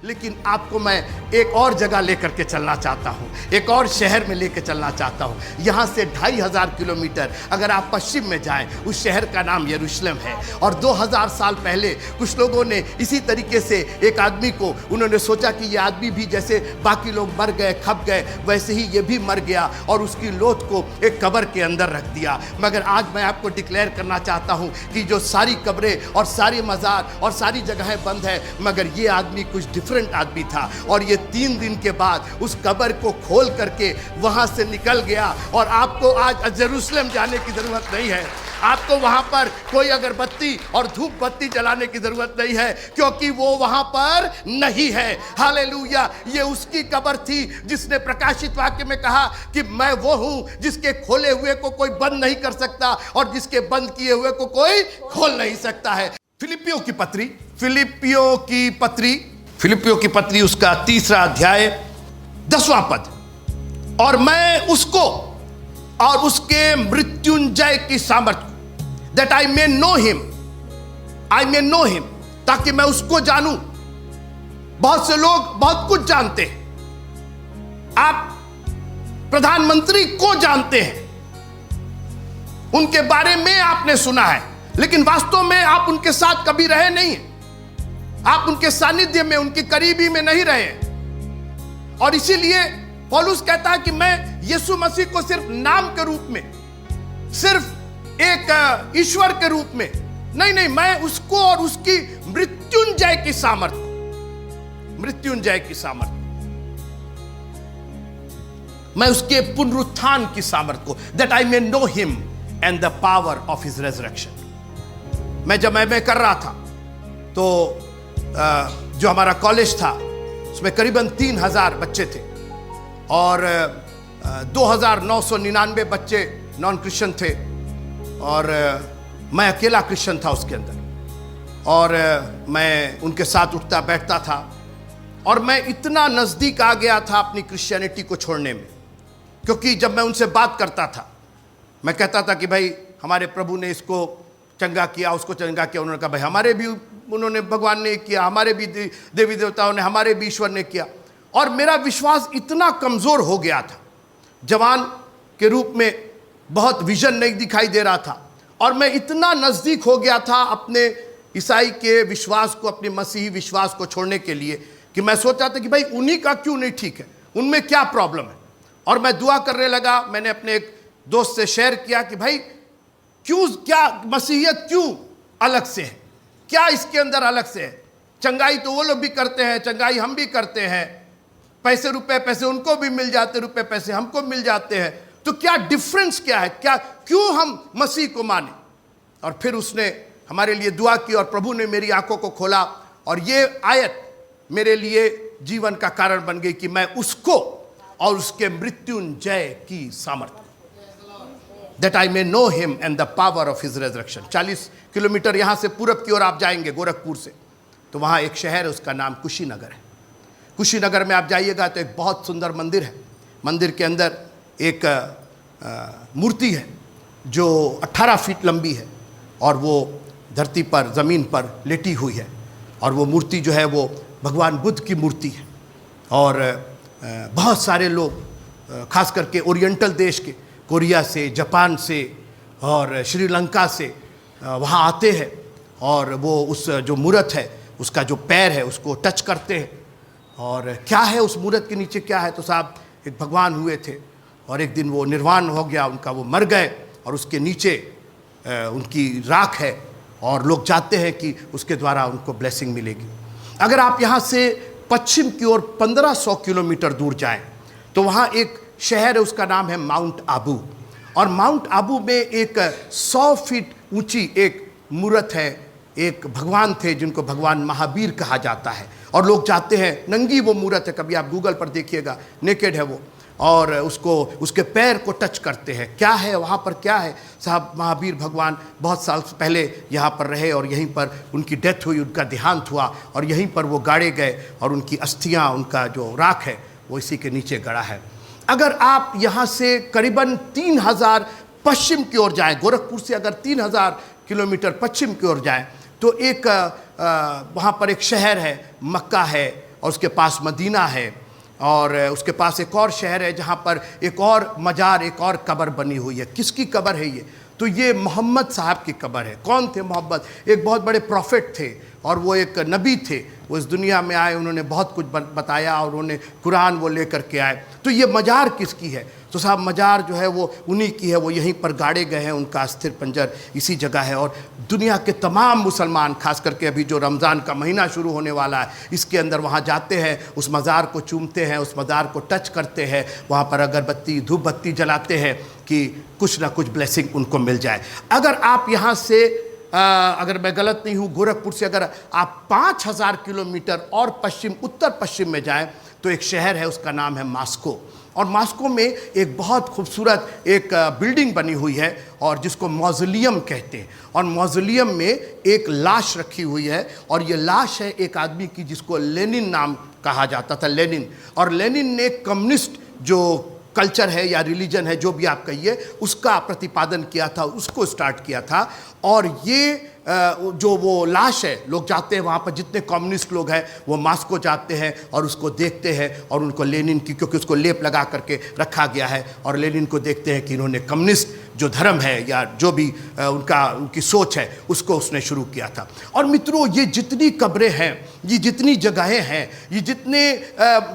लेकिन आपको मैं एक और जगह लेकर के चलना चाहता हूँ, एक और शहर में लेकर चलना चाहता हूँ। यहाँ से 2500 किलोमीटर अगर आप पश्चिम में जाएं, उस शहर का नाम यरूशलेम है। और 2000 साल पहले कुछ लोगों ने इसी तरीके से एक आदमी को, उन्होंने सोचा कि ये आदमी भी जैसे बाकी लोग मर गए, खप गए, वैसे ही ये भी मर गया और उसकी लोथ को एक कब्र के अंदर रख दिया। मगर आज मैं आपको डिक्लेयर करना चाहता हूँ कि जो सारी कब्रें और सारी मज़ार और सारी जगहें बंद है, मगर ये आदमी कुछ डिफरेंट आदमी था। और ये 3 दिन के बाद उस कब्र को खोल करके वहां से निकल गया। और आपको आज यरूशलेम जाने की जरूरत नहीं है, आपको वहां पर कोई अगरबत्ती और धूप बत्ती जलाने की जरूरत नहीं है, क्योंकि वो वहां पर नहीं है। हालेलुया। ये उसकी कब्र थी जिसने प्रकाशित वाक्य में कहा कि मैं वो हूं जिसके खोले हुए को कोई बंद नहीं कर सकता और जिसके बंद किए हुए को कोई खोल नहीं सकता है। फिलिपियों की पत्री उसका 3रा अध्याय 10वां पद। और मैं उसको और उसके मृत्युंजय की सामर्थ्य, that I may know him, ताकि मैं उसको जानूं। बहुत से लोग बहुत कुछ जानते हैं, आप प्रधानमंत्री को जानते हैं, उनके बारे में आपने सुना है, लेकिन वास्तव में आप उनके साथ कभी रहे नहीं, आप उनके सानिध्य में, उनकी करीबी में नहीं रहे। और इसीलिए पौलुस कहता है कि मैं यीशु मसीह को सिर्फ नाम के रूप में, सिर्फ एक ईश्वर के रूप में नहीं, मैं उसको और उसकी मृत्युंजय की सामर्थ्य, मैं उसके पुनरुत्थान की सामर्थ्य को, that I may know him and the power of his resurrection. मैं जब एमए कर रहा था तो जो हमारा कॉलेज था उसमें करीबन 3000 बच्चे थे और 2999 बच्चे नॉन क्रिश्चियन थे और मैं अकेला क्रिश्चियन था उसके अंदर। और मैं उनके साथ उठता बैठता था और मैं इतना नज़दीक आ गया था अपनी क्रिश्चियनिटी को छोड़ने में, क्योंकि जब मैं उनसे बात करता था, मैं कहता था कि भाई हमारे प्रभु ने इसको चंगा किया, उसको चंगा किया। उन्होंने कहा भाई हमारे भी उन्होंने, भगवान ने किया, हमारे भी देवी देवताओं ने, हमारे भी ईश्वर ने किया। और मेरा विश्वास इतना कमज़ोर हो गया था, जवान के रूप में बहुत विजन नहीं दिखाई दे रहा था, और मैं इतना नज़दीक हो गया था अपने ईसाई के विश्वास को, अपने मसीही विश्वास को छोड़ने के लिए, कि मैं सोचा था कि भाई उन्हीं का क्यों नहीं ठीक है, उनमें क्या प्रॉब्लम है। और मैं दुआ करने लगा। मैंने अपने एक दोस्त से शेयर किया कि भाई क्यों, क्या मसीहियत क्यों अलग से है, क्या इसके अंदर अलग से है। चंगाई तो वो लोग भी करते हैं, चंगाई हम भी करते हैं, पैसे रुपए पैसे उनको भी मिल जाते, रुपए पैसे हमको मिल जाते हैं, तो क्या डिफरेंस क्या है, क्या क्यों हम मसीह को माने। और फिर उसने हमारे लिए दुआ की और प्रभु ने मेरी आंखों को खोला और ये आयत मेरे लिए जीवन का कारण बन गई कि मैं उसको और उसके मृत्युंजय की सामर्थ्य, that I may know him and the power of his resurrection. 40 kilometre यहाँ से पूरब की ओर आप जाएंगे गोरखपुर से, तो वहाँ एक शहर है, उसका नाम कुशीनगर है। कुशीनगर में आप जाइएगा तो एक बहुत सुंदर मंदिर है। मंदिर के अंदर एक मूर्ति है जो 18 फीट लंबी है और वो धरती पर, ज़मीन पर लेटी हुई है। और वो मूर्ति जो है वो भगवान बुद्ध की मूर्ति है। और बहुत सारे लोग, खास करके ओरिएंटल देश के, कोरिया से, जापान से और श्रीलंका से वहाँ आते हैं और वो उस जो मूर्त है उसका जो पैर है उसको टच करते हैं। और क्या है उस मूर्त के नीचे क्या है, तो साहब एक भगवान हुए थे और एक दिन वो निर्वाण हो गया उनका, वो मर गए और उसके नीचे उनकी राख है और लोग चाहते हैं कि उसके द्वारा उनको ब्लेसिंग मिलेगी। अगर आप यहाँ से पश्चिम की ओर 1500 किलोमीटर दूर जाएं तो वहाँ एक शहर है, उसका नाम है माउंट आबू। और माउंट आबू में एक 100 फीट ऊंची एक मूर्त है, एक भगवान थे जिनको भगवान महावीर कहा जाता है। और लोग चाहते हैं, नंगी वो मूर्त है, कभी आप गूगल पर देखिएगा, नेकेड है वो, और उसको, उसके पैर को टच करते हैं। क्या है वहाँ पर, क्या है साहब, महावीर भगवान बहुत साल पहले यहाँ पर रहे और यहीं पर उनकी डेथ हुई, उनका देहांत हुआ और यहीं पर वो गाड़े गए और उनकी अस्थियाँ, उनका जो राख है वो इसी के नीचे गड़ा है। अगर आप यहाँ से करीबन 3000 पश्चिम की ओर जाएं, गोरखपुर से अगर 3000 किलोमीटर पश्चिम की ओर जाएं तो एक वहाँ पर एक शहर है, मक्का है, और उसके पास मदीना है, और उसके पास एक और शहर है जहाँ पर एक और मज़ार, एक और कब्र बनी हुई है। किसकी कब्र है ये? तो ये मोहम्मद साहब की कब्र है। कौन थे मोहम्मद? एक बहुत बड़े प्रॉफिट थे और वो एक नबी थे। वो इस दुनिया में आए, उन्होंने बहुत कुछ बताया और उन्होंने कुरान वो लेकर के आए। तो ये मज़ार किसकी है? तो साहब मज़ार जो है वो उन्हीं की है। वो यहीं पर गाड़े गए हैं, उनका अस्थिर पंजर इसी जगह है। और दुनिया के तमाम मुसलमान, खास करके अभी जो रमज़ान का महीना शुरू होने वाला है, इसके अंदर वहाँ जाते हैं, उस मज़ार को चूमते हैं, उस मज़ार को टच करते हैं, वहाँ पर अगरबत्ती धूप बत्ती जलाते हैं कि कुछ ना कुछ ब्लेसिंग उनको मिल जाए। अगर आप यहाँ से अगर मैं गलत नहीं हूँ, गोरखपुर से अगर आप 5000 किलोमीटर और पश्चिम उत्तर पश्चिम में जाएं तो एक शहर है, उसका नाम है मास्को। और मास्को में एक बहुत खूबसूरत एक बिल्डिंग बनी हुई है और जिसको मौज़ोलियम कहते हैं। और मौज़ोलियम में एक लाश रखी हुई है और ये लाश है एक आदमी की जिसको लेनिन नाम कहा जाता था, लेनिन। और लेनिन ने कम्युनिस्ट जो कल्चर है या रिलीजन है, जो भी आप कहिए, उसका प्रतिपादन किया था, उसको स्टार्ट किया था। और ये जो वो लाश है, लोग जाते हैं वहाँ पर, जितने कम्युनिस्ट लोग हैं वो मास्को जाते हैं और उसको देखते हैं और उनको लेनिन की, क्योंकि उसको लेप लगा करके रखा गया है, और लेनिन को देखते हैं कि इन्होंने कम्युनिस्ट जो धर्म है या जो भी उनकी सोच है उसको उसने शुरू किया था। और मित्रों, ये जितनी कब्रें हैं, ये जितनी जगहें हैं, ये जितने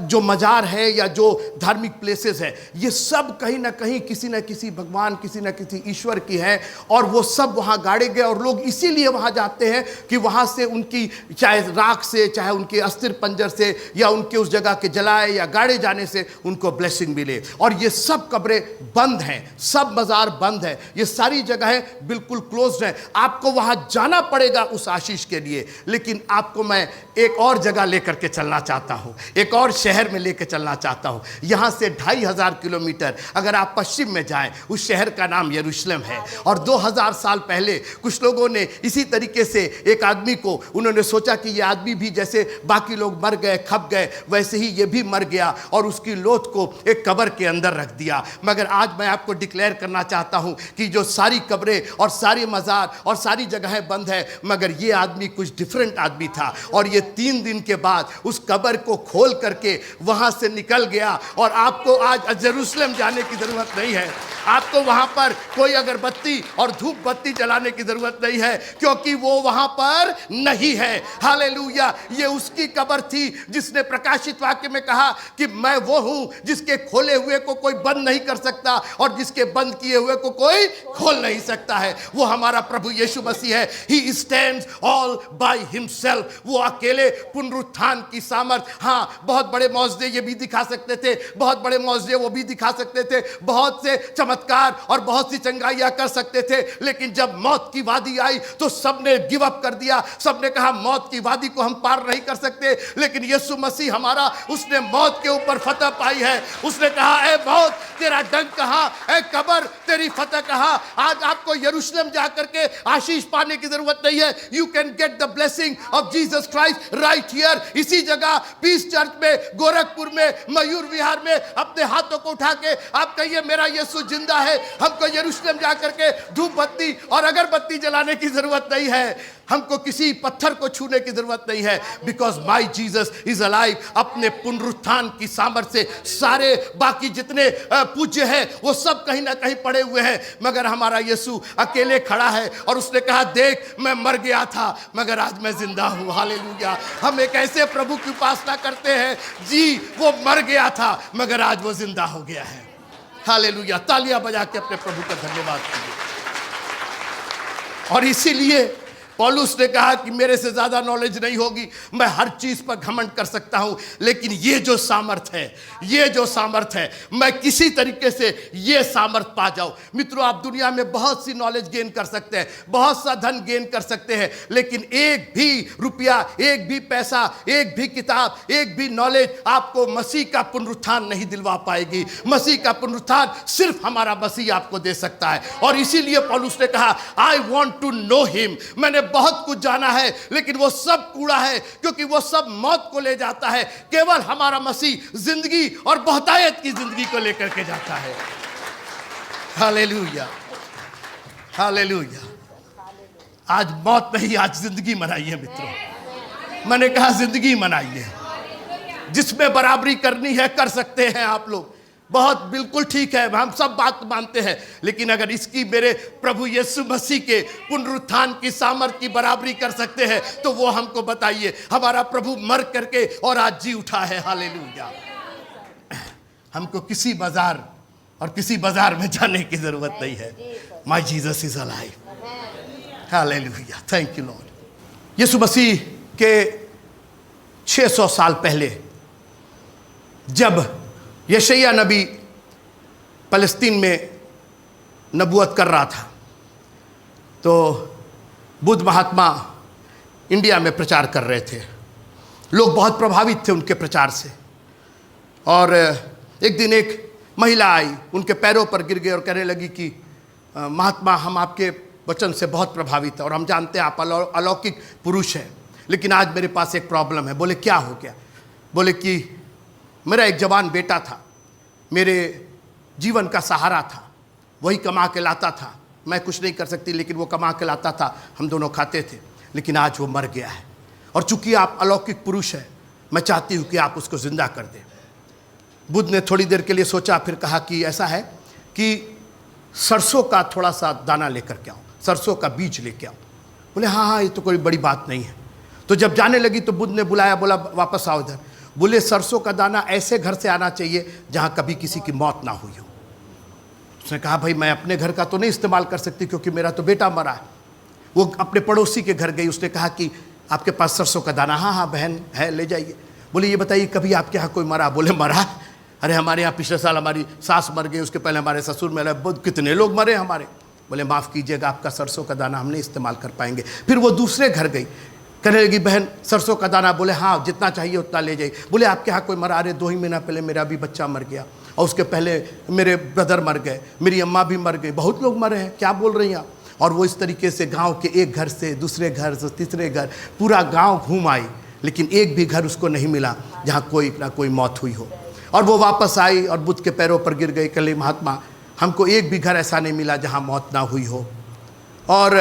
जो मज़ार है या जो धार्मिक प्लेसेस है, ये सब कहीं ना कहीं किसी न किसी भगवान, किसी न किसी ईश्वर की है। और वो सब वहाँ गाड़े गए और लोग इसीलिए वहाँ जाते हैं कि वहाँ से उनकी चाहे राख से, चाहे उनके अस्थिर पंजर से, या उनके उस जगह के जलाए या गाड़े जाने से उनको ब्लेसिंग मिले। और ये सब कब्रें बंद हैं, सब मज़ार बंद है, ये सारी जगहें बिल्कुल क्लोज्ड हैं। आपको वहाँ जाना पड़ेगा उस आशीष के लिए। लेकिन आपको मैं एक और जगह लेकर के चलना चाहता हूँ, एक और शहर में लेकर चलना चाहता हूँ। यहाँ से 2500 किलोमीटर अगर आप पश्चिम में जाएं, उस शहर का नाम यरूशलेम है। और 2000 साल पहले कुछ लोगों ने इसी तरीके से एक आदमी को, उन्होंने सोचा कि ये आदमी भी जैसे बाकी लोग मर गए, खप गए, वैसे ही ये भी मर गया और उसकी लोथ को एक कब्र के अंदर रख दिया। मगर आज मैं आपको डिक्लेयर करना चाहता हूँ कि जो सारी कब्रें और सारी मज़ार और सारी जगहें बंद है, मगर ये आदमी कुछ डिफरेंट आदमी था। और ये 3 दिन के बाद उस कब्र को खोल करके वहाँ से निकल गया। और आपको आज यरूशलेम जाने की ज़रूरत नहीं है, आपको वहाँ पर कोई अगरबत्ती और धूप बत्ती जलाने की ज़रूरत नहीं है, क्योंकि वो वहाँ पर नहीं है। हालेलुया! ये उसकी कब्र थी जिसने प्रकाशित वाक्य में कहा कि मैं वो हूँ जिसके खोले हुए को कोई बंद नहीं कर सकता और जिसके बंद किए हुए को कोई खोल नहीं सकता है। वो हमारा प्रभु यीशु मसीह है। He stands all by himself. वो अकेले पुनरुत्थान की सामर्थ, हाँ, बहुत बड़े मौजज़े ये भी दिखा सकते थे, बहुत बड़े मौजज़े वो भी दिखा सकते थे, बहुत से चमत्कार और बहुत सी चंगाइयाँ कर सकते थे। लेकिन जब मौत की वादी आई तो सबने गिव अप कर दिया, सबने कहा मौत की वादी को हम पार नहीं कर सकते। लेकिन यीशु मसीह हमारा, उसने मौत के ऊपर फतह पाई है। उसने कहा, ए मौत तेरा डंक कहाँ, ए कब्र तेरी फतह कहाँ। आज आपको यरूशलेम जाकर के आशीष पाने की जरूरत नहीं है। You can get the blessing of Jesus Christ right here, इसी जगह पीस चर्च में, गोरखपुर में, मयूर विहार में। अपने हाथों को उठा के आप कहिए, मेरा यीशु जिंदा है। हमको यरूशलेम जाकर के धूप बत्ती और अगरबत्ती जलाने की जरूरत नहीं है, हमको किसी पत्थर को छूने की जरूरत नहीं है, because my Jesus is alive. अपने पुनरुत्थान की सामर्थ्य से सारे बाकी जितने पूज्य हैं वो सब कहीं ना कहीं पड़े हुए हैं, मगर हमारा यीशु अकेले खड़ा है। और उसने कहा, देख मैं मर गया था मगर आज मैं जिंदा हूँ। हालेलुया! हम एक ऐसे प्रभु की उपासना करते हैं, जी वो मर गया था मगर आज वो जिंदा हो गया है। हालेलुया! तालियां बजा के अपने प्रभु का धन्यवाद कीजिए। और इसीलिए पौलुस ने कहा कि मेरे से ज़्यादा नॉलेज नहीं होगी, मैं हर चीज़ पर घमंड कर सकता हूँ, लेकिन ये जो सामर्थ है, ये जो सामर्थ है, मैं किसी तरीके से ये सामर्थ पा जाऊँ। मित्रों, आप दुनिया में बहुत सी नॉलेज गेन कर सकते हैं, बहुत सा धन गेन कर सकते हैं, लेकिन एक भी रुपया, एक भी पैसा, एक भी किताब, एक भी नॉलेज आपको मसीह का पुनरुत्थान नहीं दिलवा पाएगी। मसीह का पुनरुत्थान सिर्फ हमारा मसीह आपको दे सकता है। और इसीलिए पौलुस ने कहा, I want to know him. मैंने बहुत कुछ जाना है लेकिन वो सब कूड़ा है, क्योंकि वो सब मौत को ले जाता है। केवल हमारा मसीह जिंदगी और बहुतायत की जिंदगी को लेकर के जाता है। हालेलुया! हालेलुया! आज मौत नहीं, आज जिंदगी मनाइए मित्रों। मैंने कहा जिंदगी मनाइए। जिसमें बराबरी करनी है कर सकते हैं आप लोग, बहुत बिल्कुल ठीक है, हम सब बात मानते हैं। लेकिन अगर इसकी मेरे प्रभु यीशु मसीह के पुनरुत्थान की सामर्थ की बराबरी कर सकते हैं तो वो हमको बताइए। हमारा प्रभु मर करके और आज जी उठा है, हालेलुया। हमको किसी बाजार और किसी बाजार में जाने की जरूरत नहीं है। My Jesus is alive, hallelujah, thank you Lord. Yeshu Masih के 600 साल पहले जब यशायाह नबी फलस्तीन में नबूवत कर रहा था तो बुद्ध महात्मा इंडिया में प्रचार कर रहे थे। लोग बहुत प्रभावित थे उनके प्रचार से। और एक दिन एक महिला आई, उनके पैरों पर गिर गई और कहने लगी कि महात्मा, हम आपके वचन से बहुत प्रभावित हैं और हम जानते हैं आप अलौकिक पुरुष हैं, लेकिन आज मेरे पास एक प्रॉब्लम है। बोले क्या हो गया? बोले कि मेरा एक जवान बेटा था, मेरे जीवन का सहारा था, वही कमा के लाता था, मैं कुछ नहीं कर सकती लेकिन वो कमा के लाता था, हम दोनों खाते थे, लेकिन आज वो मर गया है। और चूंकि आप अलौकिक पुरुष हैं, मैं चाहती हूँ कि आप उसको जिंदा कर दें। बुद्ध ने थोड़ी देर के लिए सोचा, फिर कहा कि ऐसा है कि सरसों का थोड़ा सा दाना लेकर के आओ, सरसों का बीज लेके आओ। बोले हाँ हाँ, ये तो कोई बड़ी बात नहीं है। तो जब जाने लगी तो बुद्ध ने बुलाया, बोला वापस आओ इधर। बोले सरसों का दाना ऐसे घर से आना चाहिए जहाँ कभी किसी की मौत ना हुई हो। उसने कहा भाई मैं अपने घर का तो नहीं इस्तेमाल कर सकती क्योंकि मेरा तो बेटा मरा है। वो अपने पड़ोसी के घर गई, उसने कहा कि आपके पास सरसों का दाना? हाँ हाँ बहन है, ले जाइए। बोले ये बताइए कभी आपके यहाँ कोई मरा? बोले मरा, अरे हमारे यहाँ पिछले साल हमारी सास मर गई, उसके पहले हमारे ससुर मरे, कितने लोग मरे हमारे। बोले माफ़ कीजिएगा, आपका सरसों का दाना हम नहीं इस्तेमाल कर पाएंगे। फिर वो दूसरे घर गई, कहने लगी बहन सरसों का दाना? बोले हाँ जितना चाहिए उतना ले जाइए। बोले आपके यहाँ कोई मरा? अरे 2 ही महीना पहले मेरा भी बच्चा मर गया और उसके पहले मेरे ब्रदर मर गए, मेरी अम्मा भी मर गई, बहुत लोग मरे हैं, क्या बोल रही हैं आप? और वो इस तरीके से गांव के एक घर से दूसरे घर से तीसरे घर पूरा गांव घूम आई, लेकिन एक भी घर उसको नहीं मिला जहाँ कोई ना कोई मौत हुई हो। और वो वापस आई और बुद्ध के पैरों पर गिर गई, कल महात्मा हमको एक भी घर ऐसा नहीं मिला जहाँ मौत ना हुई हो। और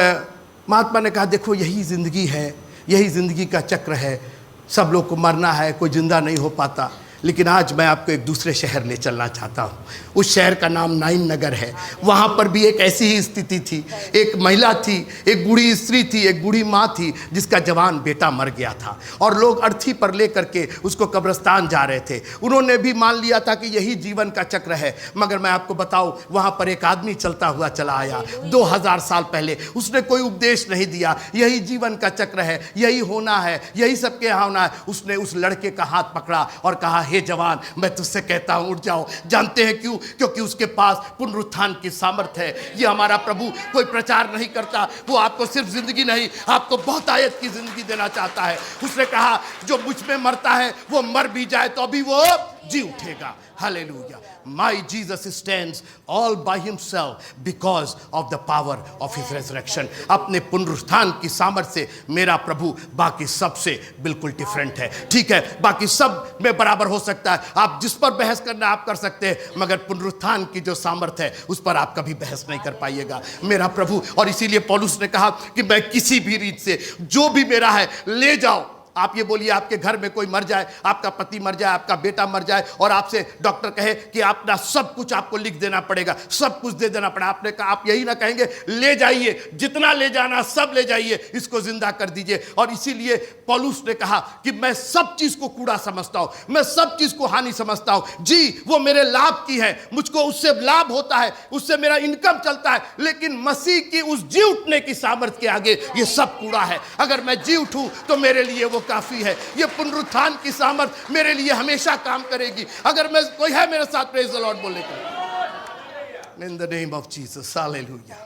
महात्मा ने कहा देखो यही ज़िंदगी है, यही ज़िंदगी का चक्र है, सब लोग को मरना है, कोई जिंदा नहीं हो पाता। लेकिन आज मैं आपको एक दूसरे शहर ले चलना चाहता हूँ। उस शहर का नाम नाइन नगर है। वहाँ पर भी एक ऐसी ही स्थिति थी, एक महिला थी, एक बूढ़ी स्त्री थी, एक बूढ़ी माँ थी जिसका जवान बेटा मर गया था और लोग अर्थी पर ले करके उसको कब्रिस्तान जा रहे थे। उन्होंने भी मान लिया था कि यही जीवन का चक्र है। मगर मैं आपको बताऊँ, वहाँ पर एक आदमी चलता हुआ चला आया 2000 साल पहले। उसने कोई उपदेश नहीं दिया, यही जीवन का चक्र है, यही होना है, यही सबके यहाँ होना है। उसने उस लड़के का हाथ पकड़ा और कहा हे जवान, मैं तुझसे कहता हूं उठ जाओ। जानते हैं क्यों? क्योंकि उसके पास पुनरुत्थान की सामर्थ है। ये हमारा प्रभु कोई प्रचार नहीं करता, वो आपको सिर्फ जिंदगी नहीं, आपको बहुतायत की जिंदगी देना चाहता है। उसने कहा जो मुझ में मरता है वो मर भी जाए तो अभी वो जी उठेगा। Hallelujah. My Jesus stands all by himself because of the power of his resurrection. अपने पुनरुत्थान की सामर्थ्य से मेरा प्रभु बाकी सबसे बिल्कुल डिफरेंट है। ठीक है, बाकी सब में बराबर हो सकता है, आप जिस पर बहस करना आप कर सकते हैं, मगर पुनरुत्थान की जो सामर्थ्य है उस पर आप कभी बहस नहीं कर पाइएगा मेरा प्रभु। और इसीलिए पौलुस ने कहा कि मैं किसी भी रीत से जो भी मेरा है ले जाओ। आप ये बोलिए आपके घर में कोई मर जाए, आपका पति मर जाए, आपका बेटा मर जाए और आपसे डॉक्टर कहे कि अपना सब कुछ आपको लिख देना पड़ेगा, सब कुछ दे देना पड़ेगा। आपने कहा, आप यही ना कहेंगे ले जाइए, जितना ले जाना सब ले जाइए, इसको जिंदा कर दीजिए। और इसीलिए पौलुस ने कहा कि मैं सब चीज को कूड़ा समझता हूं, मैं सब चीज को हानि समझता हूं। जी वो मेरे लाभ की है, मुझको उससे लाभ होता है, उससे मेरा इनकम चलता है, लेकिन मसीह की उस जी उठने की सामर्थ्य के आगे ये सब कूड़ा है। अगर मैं जी उठूं तो मेरे लिए वो काफी है। ये पुनरुत्थान की सामर्थ मेरे लिए हमेशा काम करेगी। अगर मैं कोई है मेरे साथ प्रेज द लॉर्ड बोलेगा in the name of Jesus, hallelujah.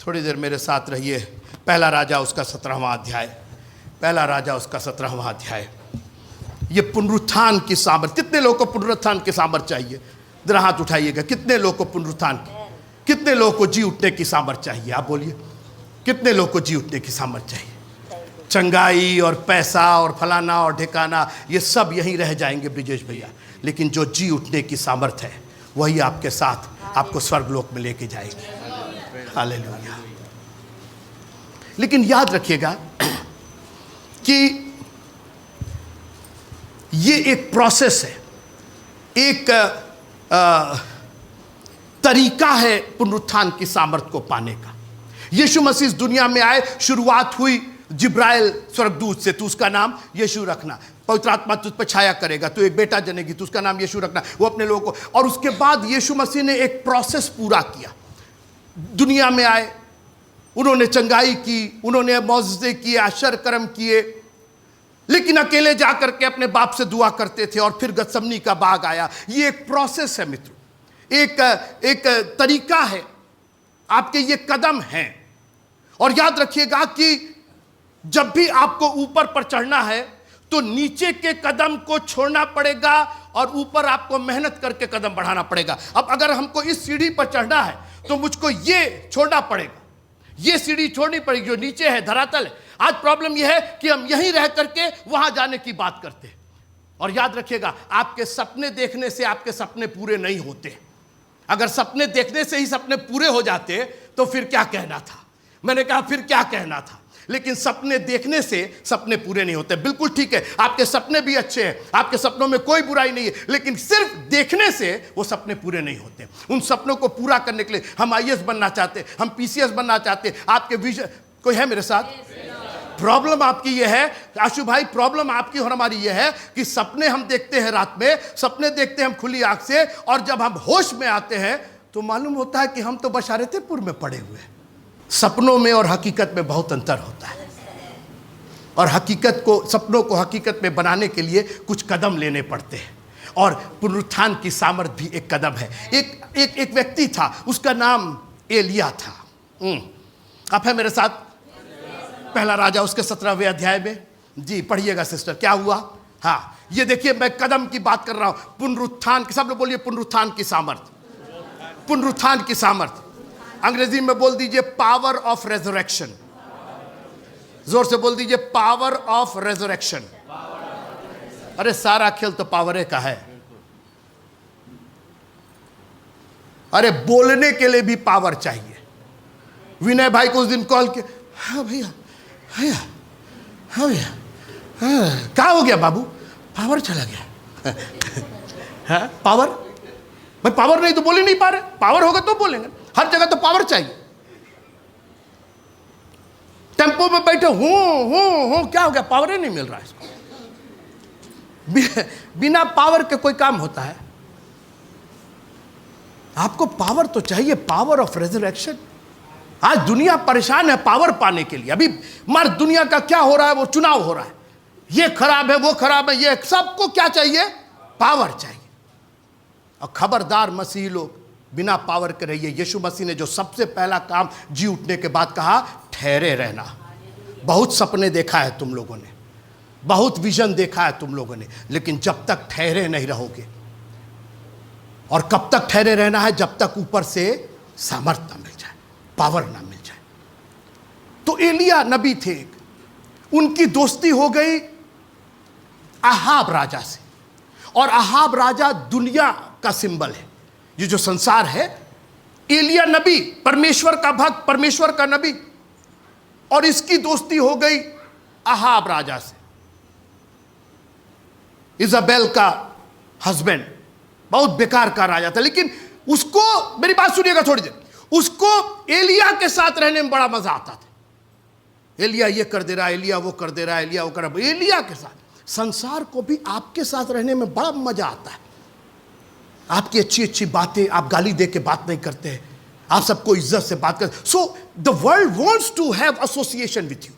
थोड़ी देर मेरे साथ रहिए। पहला राजा उसका 17वां अध्याय, पहला राजा उसका 17वां अध्याय। ये पुनरुत्थान की सामर्थ, कितने लोगों को पुनरुत्थान की सामर्थ चाहिए? जरा हाथ उठाइएगा। कितने लोगों को पुनरुत्थान की, कितने लोगों को जी उठने की सामर्थ चाहिए? आप बोलिए कितने लोगों को जी उठने की सामर्थ चाहिए? चंगाई और पैसा और फलाना और ठिकाना ये सब यहीं रह जाएंगे ब्रिजेश भैया, लेकिन जो जी उठने की सामर्थ है वही आपके साथ आपको स्वर्गलोक में लेके जाएगी। हालेलुया। लेकिन याद रखिएगा कि ये एक प्रोसेस है, एक तरीका है पुनरुत्थान की सामर्थ को पाने का। यीशु मसीह इस दुनिया में आए, शुरुआत हुई जिब्राइल स्वर्गदूत से, तू उसका नाम यीशु रखना, पवित्र आत्मा तुझ पर छाया करेगा, तू एक बेटा जनेगी, तू उसका नाम यीशु रखना, वो अपने लोगों को। और उसके बाद यीशु मसीह ने एक प्रोसेस पूरा किया, दुनिया में आए, उन्होंने चंगाई की, उन्होंने मौजज़े किए, आश्चर्य कर्म किए, लेकिन अकेले जाकर के अपने बाप से दुआ करते थे। और फिर गतसमनी का बाग आया। ये एक प्रोसेस है मित्रों, एक तरीका है, आपके ये कदम हैं। और याद रखिएगा कि जब भी आपको ऊपर पर चढ़ना है तो नीचे के कदम को छोड़ना पड़ेगा और ऊपर आपको मेहनत करके कदम बढ़ाना पड़ेगा। अब अगर हमको इस सीढ़ी पर चढ़ना है तो मुझको ये छोड़ना पड़ेगा, ये सीढ़ी छोड़नी पड़ेगी जो नीचे है, धरातल है। आज प्रॉब्लम यह है कि हम यहीं रह करके वहां जाने की बात करते हैं। और याद रखिएगा, आपके सपने देखने से आपके सपने पूरे नहीं होते। अगर सपने देखने से ही सपने पूरे हो जाते तो फिर क्या कहना था। मैंने कहा फिर क्या कहना था। लेकिन सपने देखने से सपने पूरे नहीं होते। बिल्कुल ठीक है, आपके सपने भी अच्छे हैं, आपके सपनों में कोई बुराई नहीं है, लेकिन सिर्फ देखने से वो सपने पूरे नहीं होते। उन सपनों को पूरा करने के लिए हम आईएएस बनना चाहते, हम पीसीएस बनना चाहते। आपके विजन कोई है मेरे साथ? प्रॉब्लम आपकी यह है आशु भाई, प्रॉब्लम आपकी और हमारी यह है कि सपने हम देखते हैं रात में, सपने देखते हैं हम खुली आंख से, और जब हम होश में आते हैं तो मालूम होता है कि हम तो बशारतपुर में पड़े हुए हैं। सपनों में और हकीकत में बहुत अंतर होता है, और हकीकत को, सपनों को हकीकत में बनाने के लिए कुछ कदम लेने पड़ते हैं। और पुनरुत्थान की सामर्थ भी एक कदम है। एक व्यक्ति था, उसका नाम एलिया था। आप है मेरे साथ? पहला राजा उसके 17वें अध्याय में, जी पढ़िएगा सिस्टर, क्या हुआ। हाँ, ये देखिए, मैं कदम की बात कर रहा हूं, पुनरुत्थान की। सब लोग बोलिए पुनरुत्थान की सामर्थ, पुनरुत्थान की सामर्थ। अंग्रेजी में बोल दीजिए पावर ऑफ रेजरेक्शन। जोर से बोल दीजिए पावर ऑफ रेजरेक्शन। अरे सारा खेल तो पावरे का है। अरे बोलने के लिए भी पावर चाहिए। विनय भाई को उस दिन कॉल किया, हाँ भैया, भैया, हाँ भैया, हाँ क्या हो गया बाबू? पावर चला गया। हाँ पावर भाई, पावर नहीं तो बोल ही नहीं पा रहे। पावर होगा तो बोलेंगे, हर जगह तो पावर चाहिए। टेंपो में बैठे हूं, क्या हो गया? पावर ही नहीं मिल रहा है इसको। बिना पावर के कोई काम होता है? आपको पावर तो चाहिए, पावर ऑफ रेजरेक्शन। आज दुनिया परेशान है पावर पाने के लिए। अभी मर दुनिया का क्या हो रहा है, वो चुनाव हो रहा है, ये खराब है, वो खराब है, ये सबको क्या चाहिए? पावर चाहिए। और खबरदार मसीही लोग, बिना पावर के रहिए। यीशु मसीह ने जो सबसे पहला काम जी उठने के बाद कहा, ठहरे रहना। बहुत सपने देखा है तुम लोगों ने, बहुत विजन देखा है तुम लोगों ने, लेकिन जब तक ठहरे नहीं रहोगे, और कब तक ठहरे रहना है? जब तक ऊपर से सामर्थ ना मिल जाए, पावर ना मिल जाए। तो एलिया नबी थे, उनकी दोस्ती हो गई अहाब राजा से। और अहाब राजा दुनिया का सिंबल है। ये जो संसार है, एलिया नबी, परमेश्वर का भक्त, परमेश्वर का नबी, और इसकी दोस्ती हो गई अहाब राजा से। इजाबेल का हस्बैंड बहुत बेकार का राजा था, लेकिन उसको, मेरी बात सुनिएगा थोड़ी देर, उसको एलिया के साथ रहने में बड़ा मजा आता था। एलिया ये कर दे रहा है, एलिया वो कर दे रहा है, एलिया वो कर रहा है। एलिया के साथ, संसार को भी आपके साथ रहने में बड़ा मजा आता है। आपकी अच्छी अच्छी बातें, आप गाली दे के बात नहीं करते हैं, आप सबको इज्जत से बात करते। So the world wants to have association with you.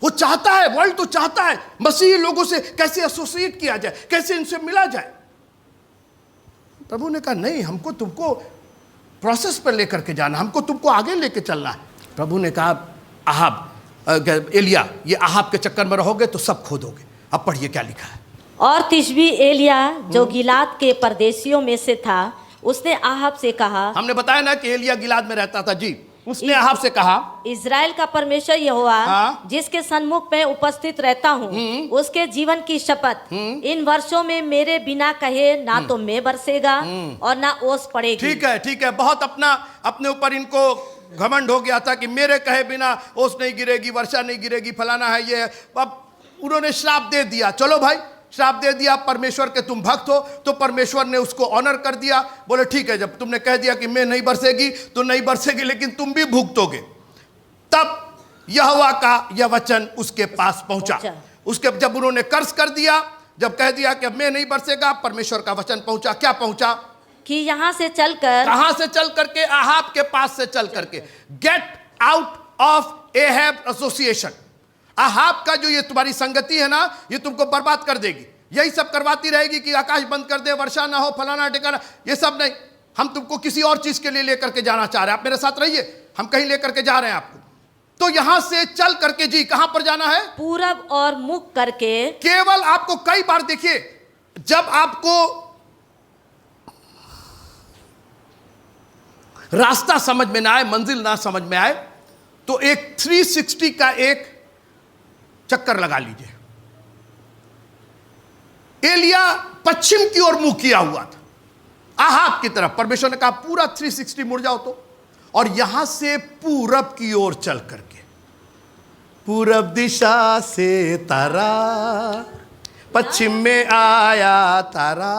वो चाहता है, वर्ल्ड तो चाहता है मसीही लोगों से कैसे एसोसिएट किया जाए, कैसे इनसे मिला जाए। प्रभु ने कहा नहीं, हमको तुमको प्रोसेस पर लेकर के जाना, हमको तुमको आगे लेके चलना है। प्रभु ने कहा अहाब, एलिया, ये अहाब के चक्कर में रहोगे तो सब खो दोगे। अब पढ़िए क्या लिखा है। और तिशबी एलिया जो गिलाद के परदेशियों में से था, उसने अहाब से कहा, हमने बताया ना कि एलिया गिलाद में रहता था जी। उसने अहाब से कहा, इज़राइल का परमेश्वर यहोवा, हाँ? जिसके सन्मुख में उपस्थित रहता हूँ, उसके जीवन की शपथ, इन वर्षों में मेरे बिना कहे ना तो मैं बरसेगा और ना ओस पड़ेगी। ठीक है, ठीक है। बहुत अपने ऊपर इनको घमंड हो गया था कि मेरे कहे बिना ओस नहीं गिरेगी, वर्षा नहीं गिरेगी, फलाना है, ये है। अब उन्होंने श्राप दे दिया। चलो भाई, श्राप दे दिया परमेश्वर के तुम भक्त हो, तो परमेश्वर ने उसको ऑनर कर दिया। बोले ठीक है, जब तुमने कह दिया कि मैं नहीं बरसेगी तो नहीं बरसेगी, लेकिन तुम भी भुगतोगे। तब यहोवा का यह वचन उसके पास पहुंचा। उसके जब उन्होंने कर्ज कर दिया, जब कह दिया कि मैं नहीं बरसेगा, परमेश्वर का वचन पहुंचा। क्या पहुंचा? कि यहाँ से चलकर, कहां से चल करके? आहाब के पास से चल करके। Get out of Ahab association. Ahab का जो ये तुम्हारी संगति है ना, ये तुमको बर्बाद कर देगी। यही सब करवाती रहेगी कि आकाश बंद कर दे, वर्षा ना हो, फलाना ठिकाना, ये सब नहीं। हम तुमको किसी और चीज के लिए लेकर के जाना चाह रहे हैं। आप मेरे साथ रहिए, हम कहीं लेकर के जा रहे हैं आपको। तो यहां से चल करके जी कहां पर जाना है? पूरब और मुख करके। केवल आपको कई बार देखिए, जब आपको रास्ता समझ में ना आए, मंजिल ना समझ में आए, तो एक 360 का एक चक्कर लगा लीजिए। एलिया पश्चिम की ओर मुंह किया हुआ था, आहाब की तरफ। परमेश्वर ने कहा पूरा 360 मुड़ जाओ तो, और यहां से पूरब की ओर चल करके, पूरब दिशा से तारा, पश्चिम में आया तारा।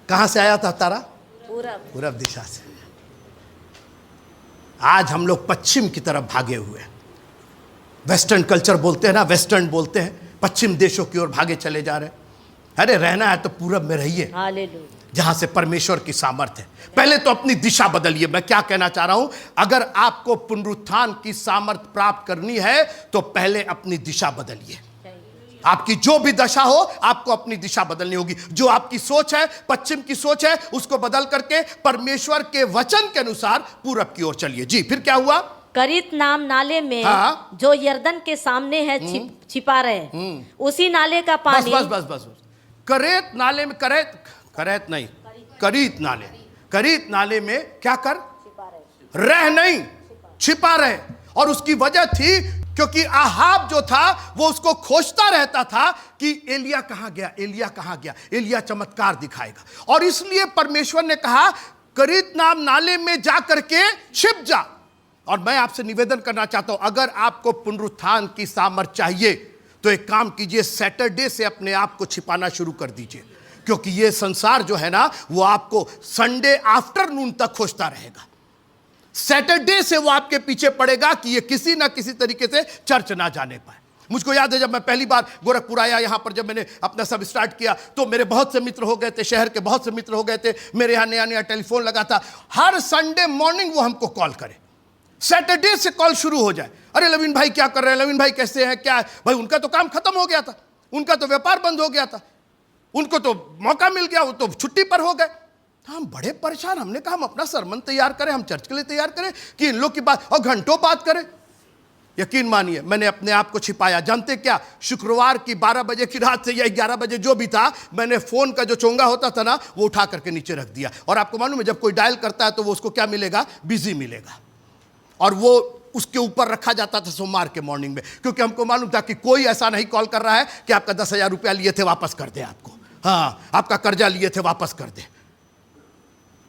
कहां से आया था तारा? पूरब दिशा से। आज हम लोग पश्चिम की तरफ भागे हुए हैं। वेस्टर्न कल्चर बोलते हैं ना, वेस्टर्न बोलते हैं, पश्चिम देशों की ओर भागे चले जा रहे हैं। अरे रहना है तो पूरब में रहिए, जहां से परमेश्वर की सामर्थ्य है। पहले तो अपनी दिशा बदलिए। मैं क्या कहना चाह रहा हूं, अगर आपको पुनरुत्थान की सामर्थ्य प्राप्त करनी है तो पहले अपनी दिशा बदलिए। आपकी जो भी दशा हो, आपको अपनी दिशा बदलनी होगी। जो आपकी सोच है, पश्चिम की सोच है, उसको बदल करके परमेश्वर के वचन के अनुसार पूरब की ओर चलिए। जी, फिर क्या हुआ? करीत नाम नाले में, हाँ? जो यर्दन के सामने है, छिपा रहे, उसी नाले का पानी। बस बस बस बस। करेत नाले में, करेत नहीं, करीत नाले, करीत नाले में क्या कर रह नहीं, छिपा रहे। और उसकी वजह थी क्योंकि आहाब जो था वो उसको खोजता रहता था कि एलिया कहां गया, एलिया कहां गया, एलिया चमत्कार दिखाएगा। और इसलिए परमेश्वर ने कहा करीत नाम नाले में जा करके छिप जा। और मैं आपसे निवेदन करना चाहता हूं, अगर आपको पुनरुत्थान की सामर्थ्य चाहिए तो एक काम कीजिए, सैटरडे से अपने आप को छिपाना शुरू कर दीजिए। क्योंकि ये संसार जो है ना, वो आपको संडे आफ्टरनून तक खोजता रहेगा। सैटरडे से वो आपके पीछे पड़ेगा कि ये किसी ना किसी तरीके से चर्च ना जाने पाए। मुझको याद है जब मैं पहली बार गोरखपुर आया, यहां पर जब मैंने अपना सब स्टार्ट किया, तो मेरे बहुत से मित्र हो गए थे, शहर के बहुत से मित्र हो गए थे। मेरे यहां नया नया टेलीफोन लगा था। हर संडे मॉर्निंग वो हमको कॉल करे, सैटरडे से कॉल शुरू हो जाए। अरे लवीन भाई क्या कर रहे हैं, लवीन भाई कैसे हैं, क्या है भाई। उनका तो काम खत्म हो गया था, उनका तो व्यापार बंद हो गया था, उनको तो मौका मिल गया, वो तो छुट्टी पर हो गए। हम बड़े परेशान। हमने कहा हम अपना सरमन तैयार करें, हम चर्च के लिए तैयार करें कि इन लोग की बात, और घंटों बात करें। यकीन मानिए मैंने अपने आप को छिपाया। जानते क्या, शुक्रवार की 12 बजे की रात से या 11 बजे जो भी था, मैंने फोन का जो चोंगा होता था ना, वो उठा करके नीचे रख दिया। और आपको मालूम है जब कोई डायल करता है तो वो उसको क्या मिलेगा, बिजी मिलेगा। और वो उसके ऊपर रखा जाता था सोमवार के मॉर्निंग में, क्योंकि हमको मालूम था कि कोई ऐसा नहीं कॉल कर रहा है कि आपका 10,000 रुपया लिए थे वापस कर दे आपको, हाँ आपका कर्जा लिए थे वापस कर दे।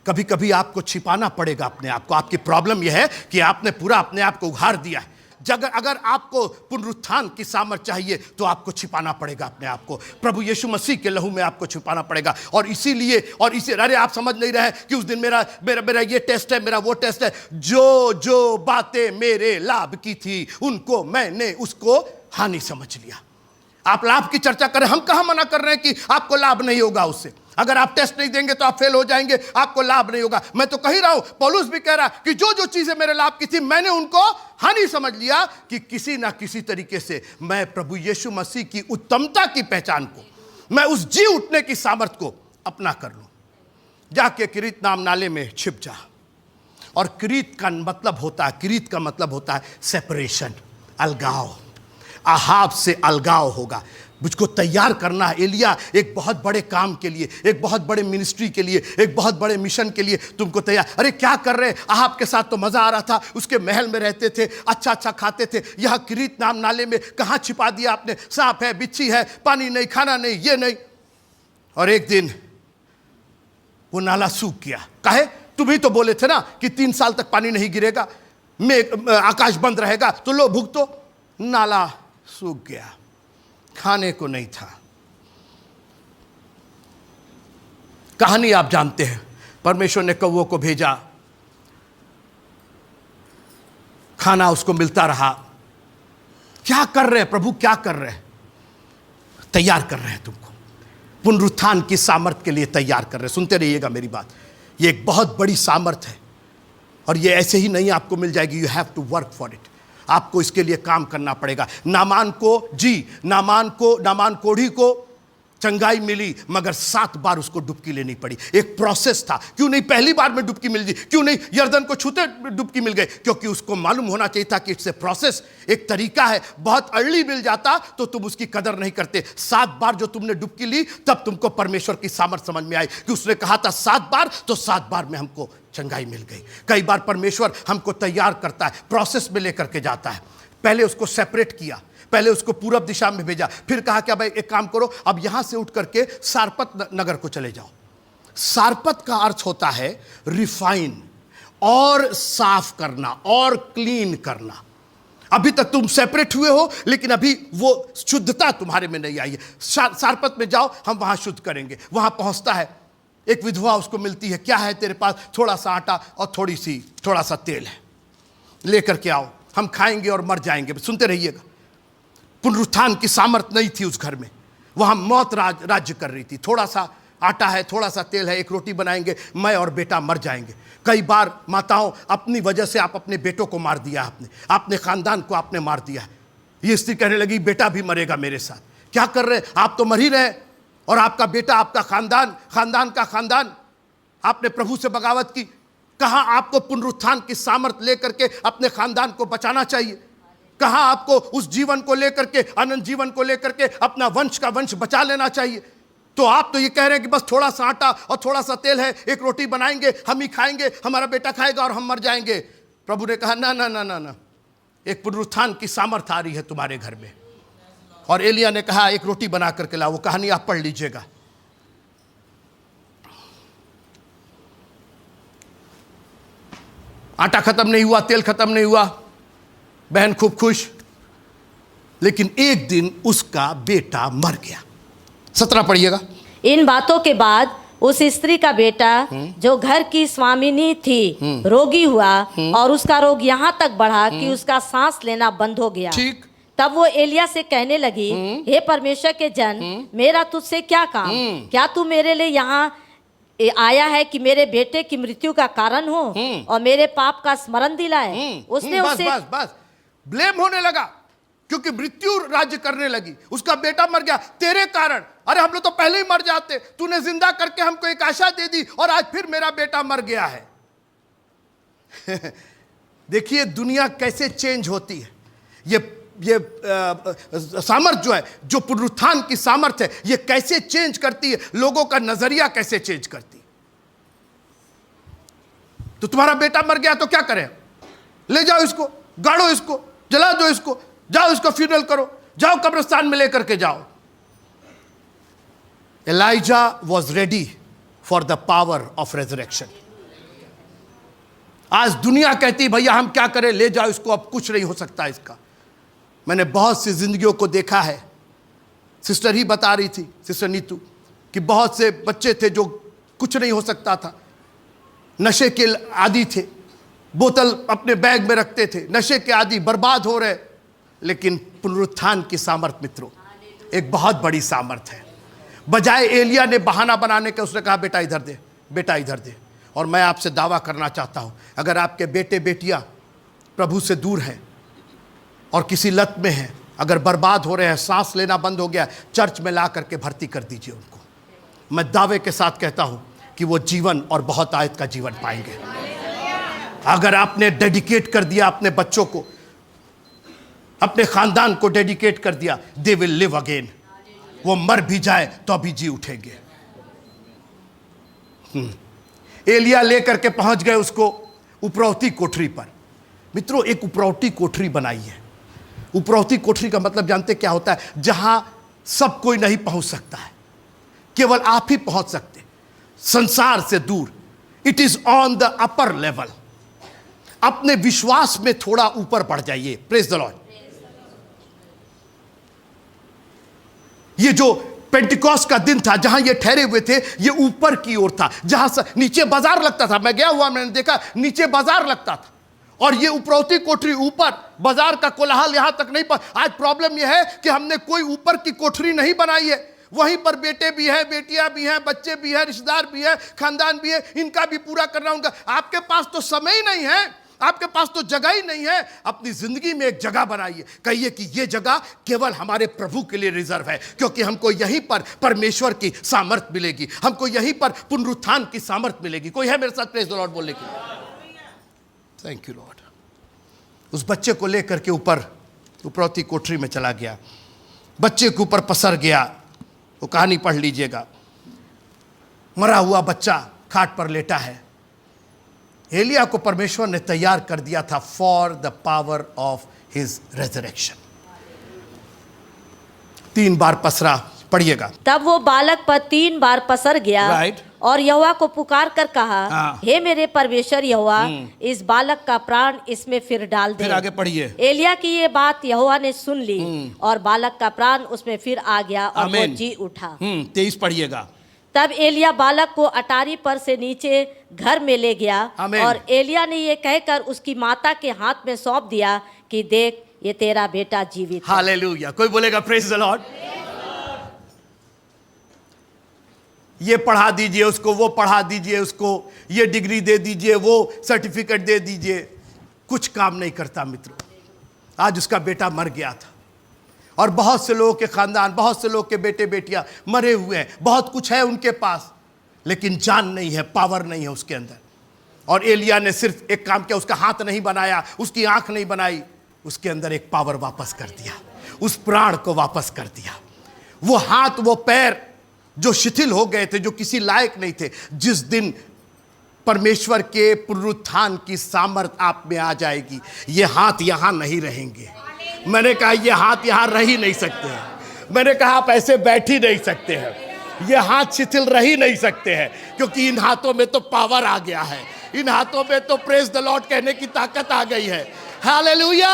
कभी कभी आपको छिपाना पड़ेगा अपने आप को। आपकी प्रॉब्लम यह है कि आपने पूरा अपने आप को उघाड़ दिया है। अगर आपको पुनरुत्थान की सामर्थ्य चाहिए तो आपको छिपाना पड़ेगा अपने आप को। प्रभु यीशु मसीह के लहू में आपको छिपाना पड़ेगा। और इसीलिए अरे आप समझ नहीं रहे कि उस दिन मेरा ये टेस्ट है, मेरा वो टेस्ट है। जो बातें मेरे लाभ की थी उनको मैंने उसको हानि समझ लिया। आप लाभ की चर्चा करें, हम कहां मना कर रहे हैं कि आपको लाभ नहीं होगा उससे। अगर आप टेस्ट नहीं देंगे तो आप फेल हो जाएंगे, आपको लाभ नहीं होगा। मैं तो कह ही रहा हूं, पौलुस भी कह रहा कि जो चीजें मेरे लाभ की थी मैंने उनको हानि समझ लिया, कि किसी ना किसी तरीके से मैं प्रभु यीशु मसीह की उत्तमता की पहचान को, मैं उस जी उठने की सामर्थ को अपना कर लूं। जाके किरीत नाम नाले में छिप जा। और किरीत का मतलब होता है सेपरेशन, अलगाव। आहाब से अलगाव होगा। मुझको तैयार करना है एलिया एक बहुत बड़े काम के लिए, एक बहुत बड़े मिनिस्ट्री के लिए, एक बहुत बड़े मिशन के लिए तुमको तैयार। अरे क्या कर रहे हैं, आहाब के साथ तो मजा आ रहा था, उसके महल में रहते थे, अच्छा अच्छा खाते थे। यह किरीत नाम नाले में कहां छिपा दिया आपने, सांप है, बिच्छी है, पानी नहीं, खाना नहीं, ये नहीं। और एक दिन वो नाला सूख गया। काहे, तुम ही तो बोले थे ना कि 3 साल तक पानी नहीं गिरेगा, आकाश बंद रहेगा, तो लो भुगतो। नाला सूख गया, खाने को नहीं था। कहानी आप जानते हैं, परमेश्वर ने कौवों को भेजा, खाना उसको मिलता रहा। क्या कर रहे हैं प्रभु, क्या कर रहे हैं? तैयार कर रहे हैं तुमको, पुनरुत्थान की सामर्थ के लिए तैयार कर रहे हैं। सुनते रहिएगा मेरी बात, ये एक बहुत बड़ी सामर्थ है और ये ऐसे ही नहीं आपको मिल जाएगी। You have to work for it. आपको इसके लिए काम करना पड़ेगा। नामान कोढ़ी को चंगाई मिली, मगर 7 बार उसको डुबकी लेनी पड़ी। एक प्रोसेस था। क्यों नहीं पहली बार में डुबकी मिल गई? क्यों नहीं यरदन को छूते डुबकी मिल गई? क्योंकि उसको मालूम होना चाहिए था कि इट्स ए प्रोसेस, एक तरीका है। बहुत अर्ली मिल जाता तो तुम उसकी कदर नहीं करते। 7 बार जो तुमने डुबकी ली, तब तुमको परमेश्वर की सामर्थ समझ में आई कि उसने कहा था 7 बार, तो 7 बार में हमको चंगाई मिल गई। कई बार परमेश्वर हमको तैयार करता है, प्रोसेस में लेकर के जाता है। पहले उसको सेपरेट किया, पहले उसको पूरब दिशा में भेजा, फिर कहा कि भाई एक काम करो, अब यहां से उठ करके सारपत नगर को चले जाओ। सारपत का अर्थ होता है रिफाइन और साफ करना और क्लीन करना। अभी तक तुम सेपरेट हुए हो, लेकिन अभी वो शुद्धता तुम्हारे में नहीं आई है। सारपत में जाओ, हम वहां शुद्ध करेंगे। वहां पहुंचता है, एक विधवा उसको मिलती है। क्या है तेरे पास? थोड़ा सा आटा और थोड़ा सा तेल है, लेकर के आओ, हम खाएंगे और मर जाएंगे। सुनते रहिएगा। पुनरुत्थान की सामर्थ नहीं थी उस घर में, वहां मौत राज्य कर रही थी। थोड़ा सा आटा है, थोड़ा सा तेल है, एक रोटी बनाएंगे, मैं और बेटा मर जाएंगे। कई बार माताओं, अपनी वजह से आप अपने बेटों को मार दिया, आपने खानदान को आपने मार दिया। ये स्त्री कहने लगी बेटा भी मरेगा मेरे साथ। क्या कर रहे? आप तो मर ही रहे, और आपका बेटा, आपका खानदान, आपने प्रभु से बगावत की। कहां आपको पुनरुत्थान की सामर्थ लेकर के अपने खानदान को बचाना चाहिए? कहां आपको उस जीवन को लेकर के, अनंत जीवन को लेकर के अपना वंश का वंश बचा लेना चाहिए? तो आप तो ये कह रहे हैं कि बस थोड़ा सा आटा और थोड़ा सा तेल है, एक रोटी बनाएंगे, हम ही खाएंगे, हमारा बेटा खाएगा और हम मर जाएंगे। प्रभु ने कहा ना ना ना ना ना, एक पुनरुत्थान की सामर्थ आ रही है तुम्हारे घर में। और एलिया ने कहा एक रोटी बना करके लाओ। वो कहानी आप पढ़ लीजिएगा। आटा खत्म नहीं हुआ, तेल खत्म नहीं हुआ, बहन खूब खुश, लेकिन एक दिन उसका बेटा मर गया। 17 पढ़िएगा। इन बातों के बाद उस स्त्री का बेटा जो घर की स्वामिनी थी रोगी हुआ, और उसका रोग यहाँ तक बढ़ा कि उसका सांस लेना बंद हो गया। ठीक। तब वो एलिया से कहने लगी, हे परमेश्वर के जन, मेरा तुझसे क्या काम? क्या तू मेरे लिए यहाँ आया है कि मेरे बेटे की मृत्यु का कारण हो और मेरे पाप का स्मरण दिलाए? उसने उसे बस ब्लेम होने लगा, क्योंकि मृत्यु राज्य करने लगी। उसका बेटा मर गया तेरे कारण। अरे हम लोग तो पहले ही मर जाते, तूने जिंदा करके हमको एक आशा दे दी, और आज फिर मेरा बेटा मर गया है। देखिए दुनिया कैसे चेंज होती है। ये सामर्थ जो है, जो पुनरुत्थान की सामर्थ है, ये कैसे चेंज करती है, लोगों का नजरिया कैसे चेंज करती है। तो तुम्हारा बेटा मर गया तो क्या करें? ले जाओ इसको, गाड़ो इसको, जला दो इसको, जाओ इसको फ्यूनरल करो, जाओ कब्रिस्तान में लेकर के जाओ। Elijah was ready for the power of resurrection. आज दुनिया कहती भैया हम क्या करें, ले जाओ इसको, अब कुछ नहीं हो सकता इसका। मैंने बहुत सी जिंदगियों को देखा है। सिस्टर ही बता रही थी, सिस्टर नीतू, कि बहुत से बच्चे थे जो कुछ नहीं हो सकता था, नशे के आदी थे, बोतल अपने बैग में रखते थे, नशे के आदी, बर्बाद हो रहे। लेकिन पुनरुत्थान की सामर्थ मित्रों एक बहुत बड़ी सामर्थ है। बजाय एलिया ने बहाना बनाने के, उसने कहा बेटा इधर दे, बेटा इधर दे। और मैं आपसे दावा करना चाहता हूं, अगर आपके बेटे बेटियां प्रभु से दूर हैं और किसी लत में हैं, अगर बर्बाद हो रहे हैं, सांस लेना बंद हो गया, चर्च में ला करके भर्ती कर दीजिए उनको। मैं दावे के साथ कहता हूं कि वो जीवन और बहुत आयत का जीवन पाएंगे। अगर आपने डेडिकेट कर दिया अपने बच्चों को, अपने खानदान को डेडिकेट कर दिया, दे विल लिव अगेन। वो मर भी जाए तो अभी जी उठेंगे। एलिया लेकर के पहुंच गए उसको उपरौती कोठरी पर। मित्रों एक उपरौती कोठरी बनाई है। उपरौती कोठरी का मतलब जानते क्या होता है? जहां सब कोई नहीं पहुंच सकता है, केवल आप ही पहुंच सकते, संसार से दूर। It is on the upper level. अपने विश्वास में थोड़ा ऊपर बढ़ जाइए। Praise the Lord. ये जो पेंटिकॉस्ट का दिन था जहां ये ठहरे हुए थे, ये ऊपर की ओर था, जहां से नीचे बाजार लगता था। मैं गया हुआ, मैंने देखा नीचे बाजार लगता था, और ये उपरौती कोठरी ऊपर, बाजार का कोलाहल यहां तक नहीं। आज प्रॉब्लम यह है कि हमने कोई ऊपर की कोठरी नहीं बनाई है। वहीं पर बेटे भी हैं, बेटियां भी हैं, बच्चे भी हैं, रिश्तेदार भी हैं, खानदान भी है, इनका भी पूरा करना। उनका आपके पास तो समय ही नहीं है, आपके पास तो जगह ही नहीं है। अपनी जिंदगी में एक जगह बनाइए, कहिए कि ये जगह केवल हमारे प्रभु के लिए रिजर्व है, क्योंकि हमको यहीं पर परमेश्वर की सामर्थ मिलेगी, हमको यहीं पर पुनरुत्थान की सामर्थ मिलेगी। कोई है मेरे साथ प्रेज द लॉर्ड बोलने की? Thank you Lord. उस बच्चे को लेकर के ऊपर उपरौती कोठरी में चला गया, बच्चे के ऊपर पसर गया। वो कहानी पढ़ लीजिएगा। मरा हुआ बच्चा खाट पर लेटा है। एलिया को परमेश्वर ने तैयार कर दिया था for the power of his resurrection. 3 बार पसरा, पढ़िएगा। तब वो बालक पर 3 बार पसर गया, Right. और यहोवा को पुकार कर कहा, हाँ। हे मेरे परमेश्वर यहोवा, इस बालक का प्राण इसमें फिर डाल दे। फिर आगे पढ़िए। एलिया की ये बात यहोवा ने सुन ली, और बालक का प्राण उसमें फिर आ गया और वो आमीन। जी उठा। 23 पढ़िएगा। तब एलिया बालक को अटारी पर से नीचे घर में ले गया, आमीन। और एलिया ने ये कहकर उसकी माता के हाथ में सौंप दिया कि देख, ये तेरा बेटा जीवित है। हालेलुया। कोई बोलेगा प्रेज द लॉर्ड? ये पढ़ा दीजिए उसको, वो पढ़ा दीजिए उसको, ये डिग्री दे दीजिए, वो सर्टिफिकेट दे दीजिए, कुछ काम नहीं करता मित्रों। आज उसका बेटा मर गया था, और बहुत से लोगों के खानदान, बहुत से लोग के बेटे बेटियां मरे हुए हैं। बहुत कुछ है उनके पास, लेकिन जान नहीं है, पावर नहीं है उसके अंदर। और एलिया ने सिर्फ एक काम किया, उसका हाथ नहीं बनाया, उसकी आंख नहीं बनाई, उसके अंदर एक पावर वापस कर दिया, उस प्राण को वापस कर दिया। वो हाथ, वो पैर जो शिथिल हो गए थे, जो किसी लायक नहीं थे, जिस दिन परमेश्वर के पुनरुत्थान की सामर्थ आप में आ जाएगी, ये हाथ यहां नहीं रहेंगे। मैंने कहा ये हाथ यहां रह ही नहीं सकते हैं। मैंने कहा आप ऐसे बैठ ही नहीं सकते हैं, ये हाथ शिथिल रह ही नहीं सकते हैं, क्योंकि इन हाथों में तो पावर आ गया है, इन हाथों में तो प्रेज द लॉर्ड कहने की ताकत आ गई है। हालेलुया।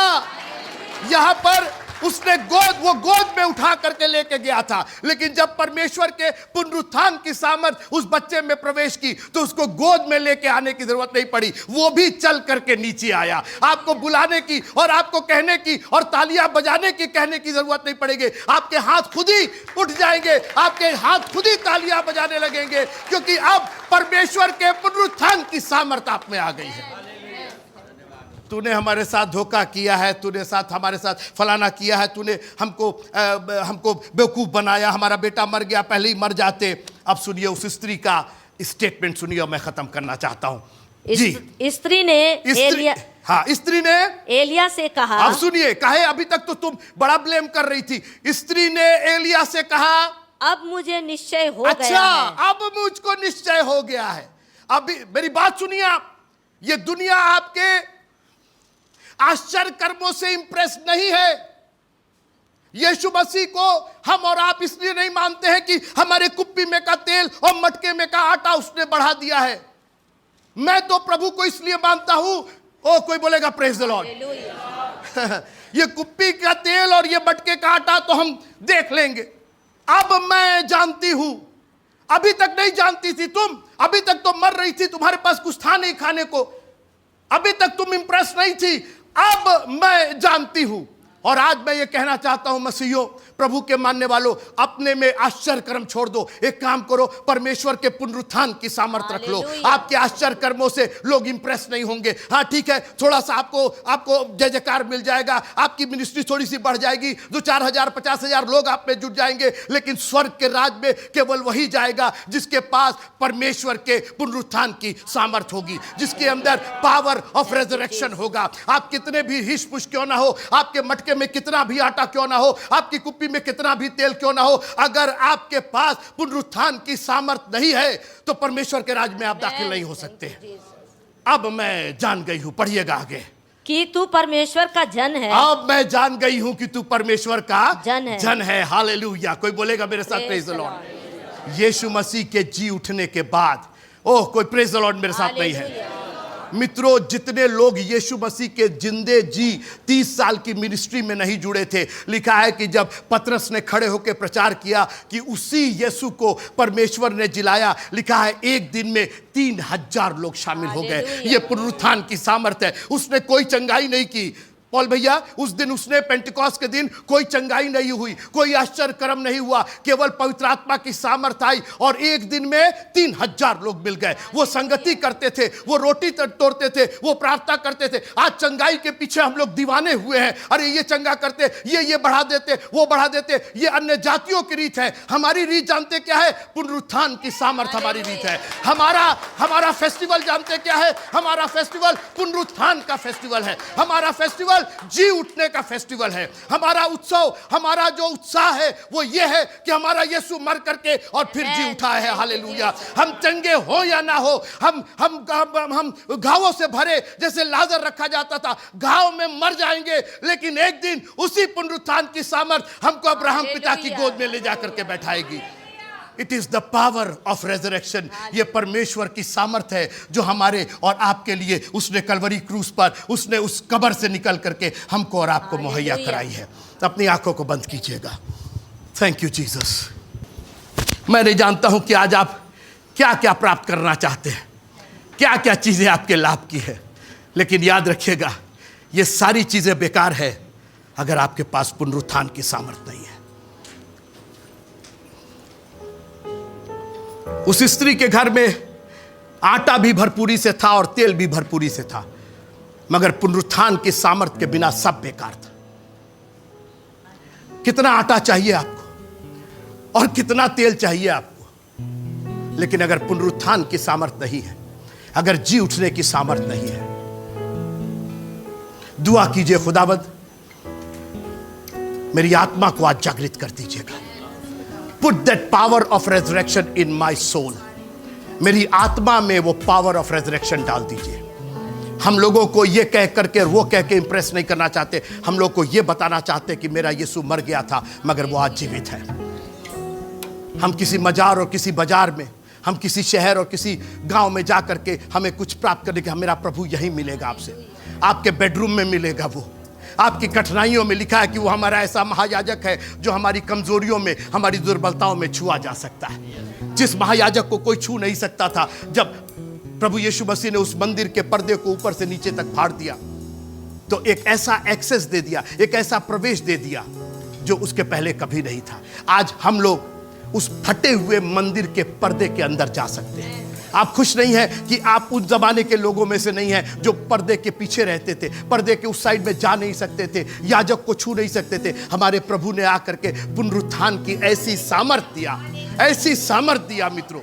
यहां पर उसने वो गोद में उठा करके लेके गया था, लेकिन जब परमेश्वर के पुनरुत्थान की सामर्थ उस बच्चे में प्रवेश की, तो उसको गोद में लेके आने की जरूरत नहीं पड़ी, वो भी चल करके नीचे आया। आपको बुलाने की और आपको कहने की और तालियां बजाने की कहने की जरूरत नहीं पड़ेगी। आपके हाथ खुद ही उठ जाएंगे, आपके हाथ खुद ही तालियां बजाने लगेंगे, क्योंकि अब परमेश्वर के पुनरुत्थान की सामर्थ आप में आ गई है। तूने हमारे साथ धोखा किया है, तूने साथ हमारे साथ फलाना किया है, तूने हमको बेवकूफ बनाया, हमारा बेटा मर गया, पहले ही मर जाते। अब सुनिए उस स्त्री का स्टेटमेंट सुनिए, मैं खत्म करना चाहता हूं जी। स्त्री ने स्त्री ने एलिया से कहा, अब सुनिए, कहे अभी तक तो तुम बड़ा ब्लेम कर रही थी। स्त्री ने एलिया से कहा, अब मुझे निश्चय हो अच्छा, गया है। अब मुझको निश्चय हो गया है। अभी मेरी बात सुनिए आप, ये दुनिया आपके आश्चर्य कर्मों से इंप्रेस नहीं है। यीशु मसीह को हम और आप इसलिए नहीं मानते हैं कि हमारे कुप्पी में का तेल और मटके में का आटा उसने बढ़ा दिया है। मैं तो प्रभु को इसलिए मानता हूं। ओ, कोई बोलेगा प्रेज द लॉर्ड? ये कुप्पी का तेल और ये मटके का आटा तो हम देख लेंगे। अब मैं जानती हूं, अभी तक नहीं जानती थी तुम, अभी तक तो मर रही थी, तुम्हारे पास कुछ था नहीं खाने को, अभी तक तुम इंप्रेस नहीं थी, अब मैं जानती हूं। और आज मैं ये कहना चाहता हूं, मसीहियों, प्रभु के मानने वालों, अपने में आश्चर्य कर्म छोड़ दो। एक काम करो, परमेश्वर के पुनरुत्थान की सामर्थ रख लो। आपके आश्चर्य कर्मों से लोग इंप्रेस नहीं होंगे। हाँ ठीक है, थोड़ा सा आपको जय जयकार मिल जाएगा, आपकी मिनिस्ट्री थोड़ी सी बढ़ जाएगी, 2-4,000 50,000 लोग आप में जुट जाएंगे, लेकिन स्वर्ग के राज में केवल वही जाएगा जिसके पास परमेश्वर के पुनरुत्थान की सामर्थ होगी, जिसके अंदर पावर ऑफ रेजरेक्शन होगा। आप कितने भी हिश पुश क्यों ना हो, आपके मटके में कितना भी आटा क्यों ना हो, आपकी कुप्पी में कितना भी तेल क्यों ना हो, अगर आपके पास पुनरुत्थान की सामर्थ नहीं है तो परमेश्वर के राज में आप दाखिल नहीं हो सकते। अब मैं जान गई हूं, पढ़िएगा आगे, कि तू परमेश्वर का जन है। अब मैं जान गई हूं कि तू परमेश्वर का जन है। हालेलुया। कोई बोलेगा मेरे साथ praise the Lord? Yeshu Masih के जी उठने के बाद, ओह कोई प्रेज द लॉर्ड मेरे साथ नहीं है, मित्रों, जितने लोग यीशु मसीह के जिंदे जी 30 साल की मिनिस्ट्री में नहीं जुड़े थे, लिखा है कि जब पतरस ने खड़े होकर प्रचार किया कि उसी यीशु को परमेश्वर ने जिलाया, लिखा है एक दिन में 3000 लोग शामिल हो गए। ये पुनरुत्थान की सामर्थ है। उसने कोई चंगाई नहीं की। पौल भैया, उस दिन उसने पेंटिकॉस्ट के दिन कोई चंगाई नहीं हुई, कोई आश्चर्य कर्म नहीं हुआ, केवल पवित्र आत्मा की सामर्थ आई और एक दिन में 3000 लोग मिल गए। वो संगति करते थे, वो रोटी तोड़ते थे, वो प्रार्थना करते थे। आज चंगाई के पीछे हम लोग दीवाने हुए हैं। अरे ये चंगा करते, ये बढ़ा देते, वो बढ़ा देते। ये अन्य जातियों की रीत है। हमारी रीत जानते क्या है? पुनरुत्थान की सामर्थ हमारी रीत है। हमारा फेस्टिवल जानते क्या है? हमारा फेस्टिवल पुनरुत्थान का फेस्टिवल है। हमारा फेस्टिवल जी उठने का फेस्टिवल है। हमारा उत्सव, हमारा जो उत्साह है वो ये है कि हमारा यीशु मर करके और फिर जी उठा है। हालेलुया। हम चंगे हो या ना हो, हम घावों से भरे जैसे लाजर रखा जाता था, घाव में मर जाएंगे, लेकिन एक दिन उसी पुनरुत्थान की सामर्थ हमको अब्राहम पिता की गोद में ले जाकर के बैठाएगी। It is the power of resurrection. ये परमेश्वर की सामर्थ है जो हमारे और आपके लिए उसने कलवरी क्रूस पर, उसने उस कब्र से निकल करके हमको और आपको मुहैया कराई है। अपनी आंखों को बंद कीजिएगा। Thank you Jesus. मैं नहीं जानता हूं कि आज आप क्या क्या प्राप्त करना चाहते हैं, क्या क्या चीजें आपके लाभ की है, लेकिन याद रखिएगा ये सारी चीजें बेकार है अगर आपके पास पुनरुत्थान की सामर्थ नहीं है। उस स्त्री के घर में आटा भी भरपूरी से था और तेल भी भरपूरी से था, मगर पुनरुत्थान की सामर्थ के बिना सब बेकार था। कितना आटा चाहिए आपको और कितना तेल चाहिए आपको, लेकिन अगर पुनरुत्थान की सामर्थ नहीं है, अगर जी उठने की सामर्थ नहीं है, दुआ कीजिए, खुदावंद मेरी आत्मा को आज जागृत कर दीजिएगा। Put that power of resurrection in my soul. मेरी आत्मा में वो पावर ऑफ रेजरेक्शन डाल दीजिए। हम लोगों को ये कह करके वो कह के इंप्रेस नहीं करना चाहते, हम लोग को ये बताना चाहते कि मेरा यीशु मर गया था मगर वो आज जीवित है। हम किसी मजार और किसी बाजार में, हम किसी शहर और किसी गांव में जा करके हमें कुछ प्राप्त करने के, मेरा प्रभु यही मिलेगा आपसे, आपके बेडरूम में मिलेगा वो, आपकी कठिनाइयों में। लिखा है कि वो हमारा ऐसा महायाजक है जो हमारी कमजोरियों में, हमारी दुर्बलताओं में छुआ जा सकता है। जिस महायाजक को कोई छू नहीं सकता था, जब प्रभु यीशु मसीह ने उस मंदिर के पर्दे को ऊपर से नीचे तक फाड़ दिया तो एक ऐसा एक्सेस दे दिया, एक ऐसा प्रवेश दे दिया जो उसके पहले कभी नहीं था। आज हम लोग उस फटे हुए मंदिर के पर्दे के अंदर जा सकते हैं। आप खुश नहीं हैं कि आप उस जमाने के लोगों में से नहीं हैं जो पर्दे के पीछे रहते थे, पर्दे के उस साइड में जा नहीं सकते थे, याजक को छू नहीं सकते थे। हमारे प्रभु ने आकर के पुनरुत्थान की ऐसी सामर्थ दिया, ऐसी सामर्थ दिया मित्रों,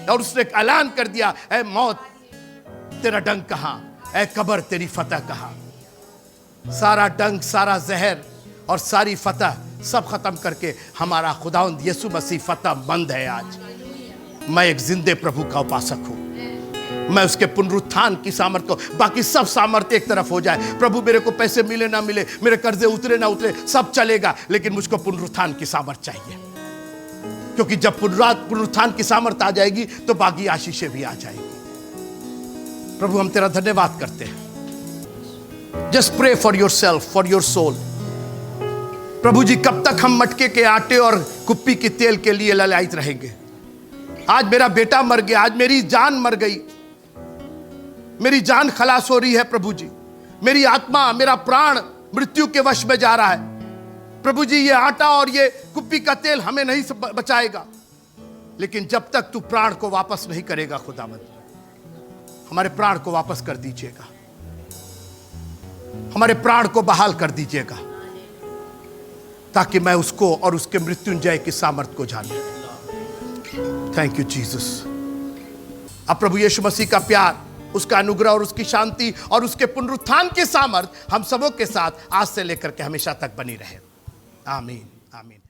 और उसने ऐलान कर दिया, ऐ मौत तेरा डंक कहां, ऐ कब्र तेरी फतह कहां। सारा डंक, सारा जहर और सारी फतह सब खत्म करके हमारा खुदावंद यीशु मसीह फतह मंद है। आज मैं एक जिंदे प्रभु का उपासक हूं। मैं उसके पुनरुत्थान की सामर्थ को, बाकी सब सामर्थ्य एक तरफ हो जाए, प्रभु मेरे को पैसे मिले ना मिले, मेरे कर्जे उतरे ना उतरे, सब चलेगा, लेकिन मुझको पुनरुत्थान की सामर्थ चाहिए। क्योंकि जब पुनरुत्थान की सामर्थ आ जाएगी तो बाकी आशीषें भी आ जाएगी। प्रभु हम तेरा धन्यवाद करते हैं। Just pray for yourself, for your soul. प्रभु जी, कब तक हम मटके के आटे और कुप्पी की तेल के लिए ललायित रहेंगे? आज मेरा बेटा मर गया, आज मेरी जान मर गई, मेरी जान खलास हो रही है प्रभु जी, मेरी आत्मा, मेरा प्राण मृत्यु के वश में जा रहा है। प्रभु जी, ये आटा और ये कुप्पी का तेल हमें नहीं बचाएगा, लेकिन जब तक तू प्राण को वापस नहीं करेगा खुदावंद, हमारे प्राण को वापस कर दीजिएगा, हमारे प्राण को बहाल कर दीजिएगा, ताकि मैं उसको और उसके मृत्युंजय की सामर्थ को जानूं। Thank you Jesus. अब प्रभु यीशु मसीह का प्यार, उसका अनुग्रह और उसकी शांति और उसके पुनरुत्थान की सामर्थ हम सबों के साथ आज से लेकर के हमेशा तक बनी रहे। आमीन, आमीन।